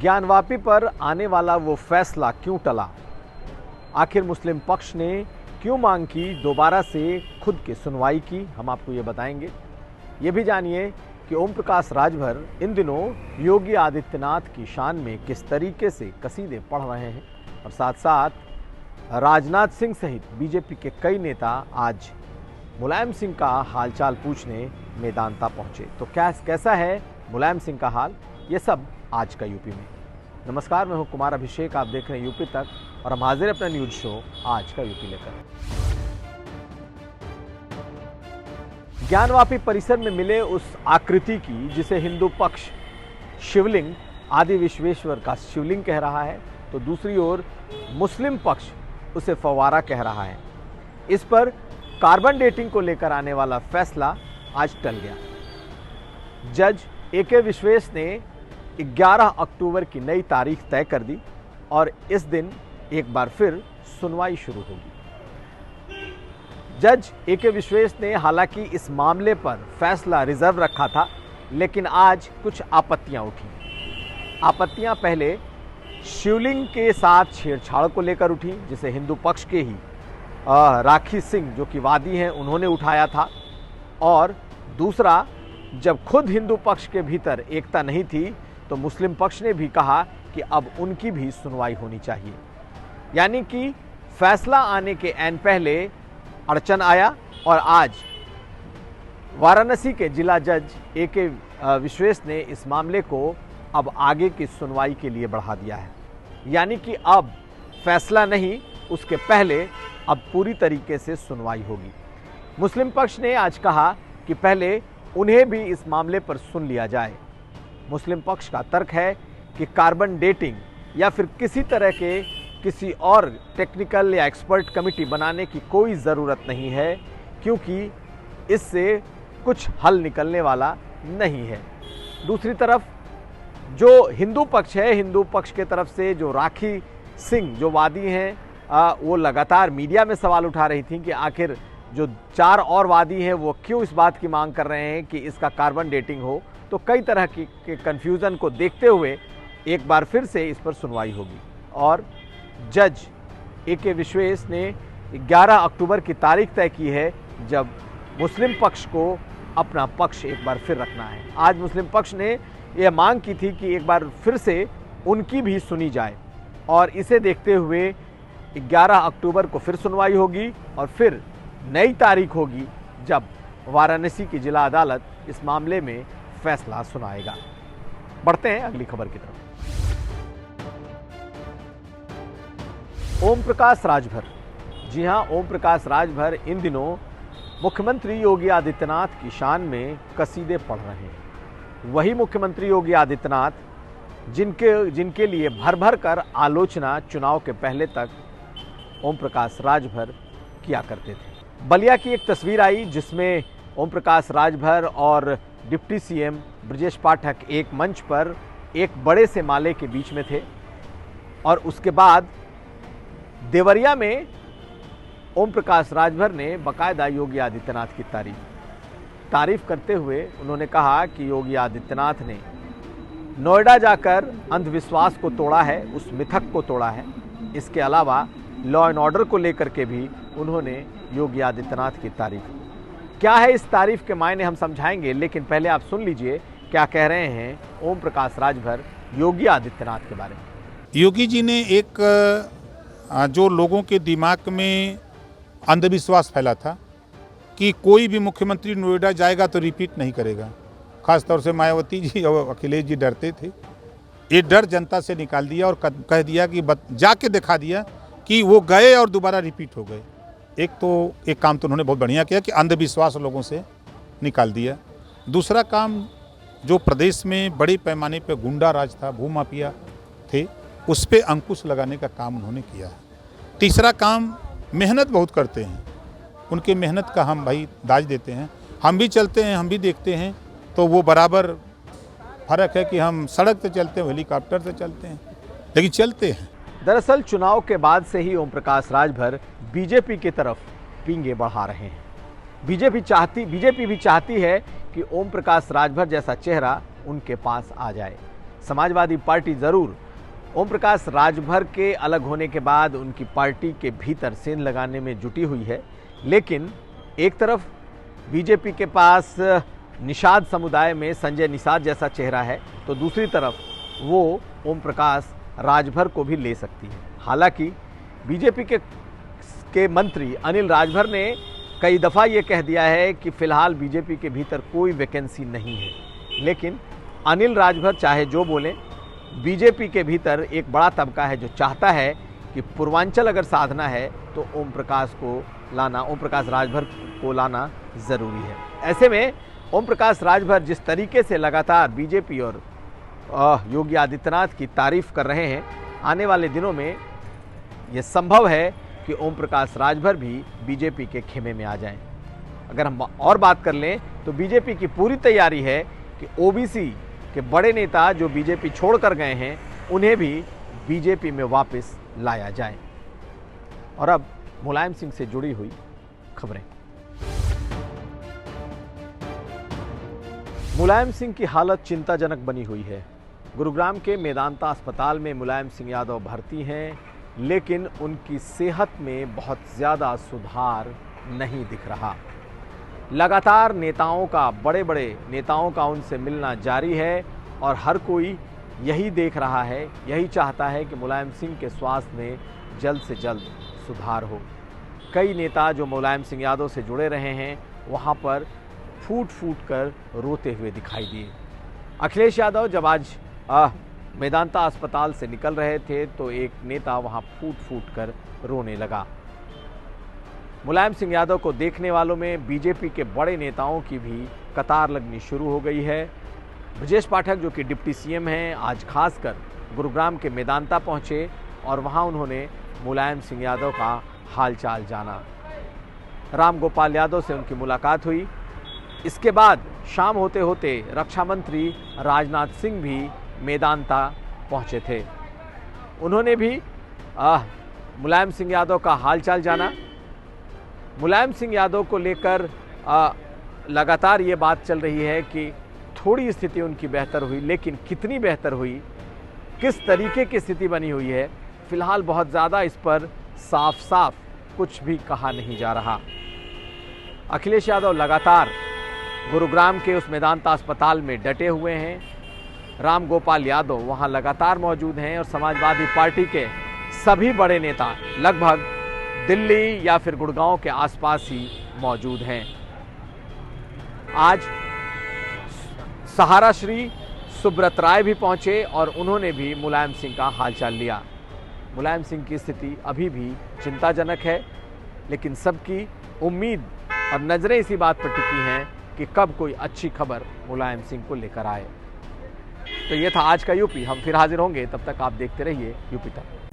ज्ञानवापी पर आने वाला वो फैसला क्यों टला? आखिर मुस्लिम पक्ष ने क्यों मांग की दोबारा से खुद की सुनवाई की? हम आपको ये बताएंगे। ये भी जानिए कि ओम प्रकाश राजभर इन दिनों योगी आदित्यनाथ की शान में किस तरीके से कसीदे पढ़ रहे हैं, और साथ साथ राजनाथ सिंह सहित बीजेपी के कई नेता आज मुलायम सिंह का हालचाल पूछने मैदानता पहुंचे। तो कैसा है मुलायम सिंह का हाल, ये सब आज का यूपी में। नमस्कार, मैं हूं कुमार अभिषेक, आप देख रहे हैं यूपी तक और हम हाजिर अपना न्यूज शो आज का यूपी लेकर। ज्ञानवापी परिसर में मिले उस आकृति की जिसे हिंदू पक्ष शिवलिंग आदि विश्वेश्वर का शिवलिंग कह रहा है, तो दूसरी ओर मुस्लिम पक्ष उसे फव्वारा कह रहा है। इस पर कार्बन डेटिंग को लेकर आने वाला फैसला आज टल गया। जज ए.के. विश्वेश ने 11 अक्टूबर की नई तारीख तय कर दी और इस दिन एक बार फिर सुनवाई शुरू होगी। जज ए.के. विश्वेश ने हालांकि इस मामले पर फैसला रिजर्व रखा था, लेकिन आज कुछ आपत्तियां उठी। आपत्तियां पहले शिवलिंग के साथ छेड़छाड़ को लेकर उठी, जिसे हिंदू पक्ष के ही राखी सिंह जो कि वादी हैं उन्होंने उठाया था, और दूसरा, जब खुद हिंदू पक्ष के भीतर एकता नहीं थी तो मुस्लिम पक्ष ने भी कहा कि अब उनकी भी सुनवाई होनी चाहिए। यानी कि फैसला आने के ऐन पहले अड़चन आया और आज वाराणसी के जिला जज ए.के. विश्वेश ने इस मामले को अब आगे की सुनवाई के लिए बढ़ा दिया है। यानी कि अब फैसला नहीं, उसके पहले अब पूरी तरीके से सुनवाई होगी। मुस्लिम पक्ष ने आज कहा कि पहले उन्हें भी इस मामले पर सुन लिया जाए। मुस्लिम पक्ष का तर्क है कि कार्बन डेटिंग या फिर किसी तरह के किसी और टेक्निकल या एक्सपर्ट कमेटी बनाने की कोई ज़रूरत नहीं है, क्योंकि इससे कुछ हल निकलने वाला नहीं है। दूसरी तरफ जो हिंदू पक्ष है, हिंदू पक्ष के तरफ से जो राखी सिंह जो वादी हैं, वो लगातार मीडिया में सवाल उठा रही थी कि आखिर जो 4 और वादी हैं वो क्यों इस बात की मांग कर रहे हैं कि इसका कार्बन डेटिंग हो। तो कई तरह के कन्फ्यूज़न को देखते हुए एक बार फिर से इस पर सुनवाई होगी और जज ए.के. विश्वेश ने 11 अक्टूबर की तारीख तय की है, जब मुस्लिम पक्ष को अपना पक्ष एक बार फिर रखना है। आज मुस्लिम पक्ष ने यह मांग की थी कि एक बार फिर से उनकी भी सुनी जाए, और इसे देखते हुए 11 अक्टूबर को फिर सुनवाई होगी और फिर नई तारीख होगी जब वाराणसी की जिला अदालत इस मामले में फैसला सुनाएगा। बढ़ते हैं अगली खबर की तरफ। ओम प्रकाश राजभर, जी हां, ओम प्रकाश राजभर इन दिनों मुख्यमंत्री योगी आदित्यनाथ की शान में कसीदे पढ़ रहे हैं। वही मुख्यमंत्री योगी आदित्यनाथ जिनके लिए भर भर कर आलोचना चुनाव के पहले तक ओम प्रकाश राजभर किया करते थे। बलिया की एक तस्वीर आई जिसमें ओम प्रकाश राजभर और डिप्टी सीएम ब्रजेश पाठक एक मंच पर एक बड़े से माले के बीच में थे, और उसके बाद देवरिया में ओम प्रकाश राजभर ने बाकायदा योगी आदित्यनाथ की तारीफ करते हुए उन्होंने कहा कि योगी आदित्यनाथ ने नोएडा जाकर अंधविश्वास को तोड़ा है, उस मिथक को तोड़ा है। इसके अलावा लॉ एंड ऑर्डर को लेकर के भी उन्होंने योगी आदित्यनाथ की तारीफ की। क्या है इस तारीफ के मायने हम समझाएंगे, लेकिन पहले आप सुन लीजिए क्या कह रहे हैं ओम प्रकाश राजभर योगी आदित्यनाथ के बारे में। योगी जी ने एक जो लोगों के दिमाग में अंधविश्वास फैला था कि कोई भी मुख्यमंत्री नोएडा जाएगा तो रिपीट नहीं करेगा, खासतौर से मायावती जी और अखिलेश जी डरते थे। ये डर जनता से निकाल दिया और कह दिया कि जाके दिखा दिया कि वो गए और दोबारा रिपीट हो गए। एक काम तो उन्होंने बहुत बढ़िया किया कि अंधविश्वास लोगों से निकाल दिया। दूसरा काम, जो प्रदेश में बड़े पैमाने पर गुंडा राज था, भूमाफिया थे, उस पर अंकुश लगाने का काम उन्होंने किया है। तीसरा काम, मेहनत बहुत करते हैं, उनके मेहनत का हम भाई दाज देते हैं। हम भी चलते हैं, हम भी देखते हैं, तो वो बराबर फर्क है कि हम सड़क से चलते हैं, हेलीकॉप्टर से चलते हैं, लेकिन चलते हैं। दरअसल चुनाव के बाद से ही ओम प्रकाश राजभर बीजेपी की तरफ पींगे बढ़ा रहे हैं। बीजेपी भी चाहती है कि ओम प्रकाश राजभर जैसा चेहरा उनके पास आ जाए। समाजवादी पार्टी ज़रूर ओम प्रकाश राजभर के अलग होने के बाद उनकी पार्टी के भीतर सेंध लगाने में जुटी हुई है, लेकिन एक तरफ बीजेपी के पास निषाद समुदाय में संजय निषाद जैसा चेहरा है, तो दूसरी तरफ वो ओम प्रकाश राजभर को भी ले सकती है। हालांकि बीजेपी के मंत्री अनिल राजभर ने कई दफ़ा ये कह दिया है कि फ़िलहाल बीजेपी के भीतर कोई वैकेंसी नहीं है, लेकिन अनिल राजभर चाहे जो बोलें, बीजेपी के भीतर एक बड़ा तबका है जो चाहता है कि पूर्वांचल अगर साधना है तो ओम प्रकाश राजभर को लाना ज़रूरी है। ऐसे में ओम प्रकाश राजभर जिस तरीके से लगातार बीजेपी और योगी आदित्यनाथ की तारीफ कर रहे हैं, आने वाले दिनों में ये संभव है कि ओम प्रकाश राजभर भी बीजेपी के खेमे में आ जाएं। अगर हम और बात कर लें तो बीजेपी की पूरी तैयारी है कि ओबीसी के बड़े नेता जो बीजेपी छोड़कर गए हैं उन्हें भी बीजेपी में वापस लाया जाए। और अब मुलायम सिंह से जुड़ी हुई खबरें। मुलायम सिंह की हालत चिंताजनक बनी हुई है। गुरुग्राम के मेदांता अस्पताल में मुलायम सिंह यादव भर्ती हैं, लेकिन उनकी सेहत में बहुत ज़्यादा सुधार नहीं दिख रहा। लगातार बड़े बड़े नेताओं का उनसे मिलना जारी है और हर कोई यही देख रहा है, यही चाहता है कि मुलायम सिंह के स्वास्थ्य में जल्द से जल्द सुधार हो। कई नेता जो मुलायम सिंह यादव से जुड़े रहे हैं वहाँ पर फूट फूट कर रोते हुए दिखाई दिए। अखिलेश यादव जब आज मेदांता अस्पताल से निकल रहे थे तो एक नेता वहाँ फूट फूट कर रोने लगा। मुलायम सिंह यादव को देखने वालों में बीजेपी के बड़े नेताओं की भी कतार लगनी शुरू हो गई है। ब्रजेश पाठक जो कि डिप्टी सीएम हैं, आज खासकर गुरुग्राम के मेदांता पहुंचे और वहां उन्होंने मुलायम सिंह यादव का हालचाल जाना। राम गोपाल यादव से उनकी मुलाकात हुई। इसके बाद शाम होते होते रक्षा मंत्री राजनाथ सिंह भी मेदांता पहुंचे थे। उन्होंने भी मुलायम सिंह यादव का हालचाल जाना। मुलायम सिंह यादव को लेकर लगातार ये बात चल रही है कि थोड़ी स्थिति उनकी बेहतर हुई, लेकिन कितनी बेहतर हुई, किस तरीके की स्थिति बनी हुई है, फिलहाल बहुत ज़्यादा इस पर साफ साफ कुछ भी कहा नहीं जा रहा। अखिलेश यादव लगातार गुरुग्राम के उस मेदांता अस्पताल में डटे हुए हैं। राम गोपाल यादव वहां लगातार मौजूद हैं और समाजवादी पार्टी के सभी बड़े नेता लगभग दिल्ली या फिर गुड़गांव के आसपास ही मौजूद हैं। आज सहारा श्री सुब्रत राय भी पहुंचे और उन्होंने भी मुलायम सिंह का हालचाल लिया। मुलायम सिंह की स्थिति अभी भी चिंताजनक है, लेकिन सबकी उम्मीद और नज़रें इसी बात पर टिकी हैं कि कब कोई अच्छी खबर मुलायम सिंह को लेकर आए। तो ये था आज का यूपी। हम फिर हाजिर होंगे, तब तक आप देखते रहिए यूपी तक।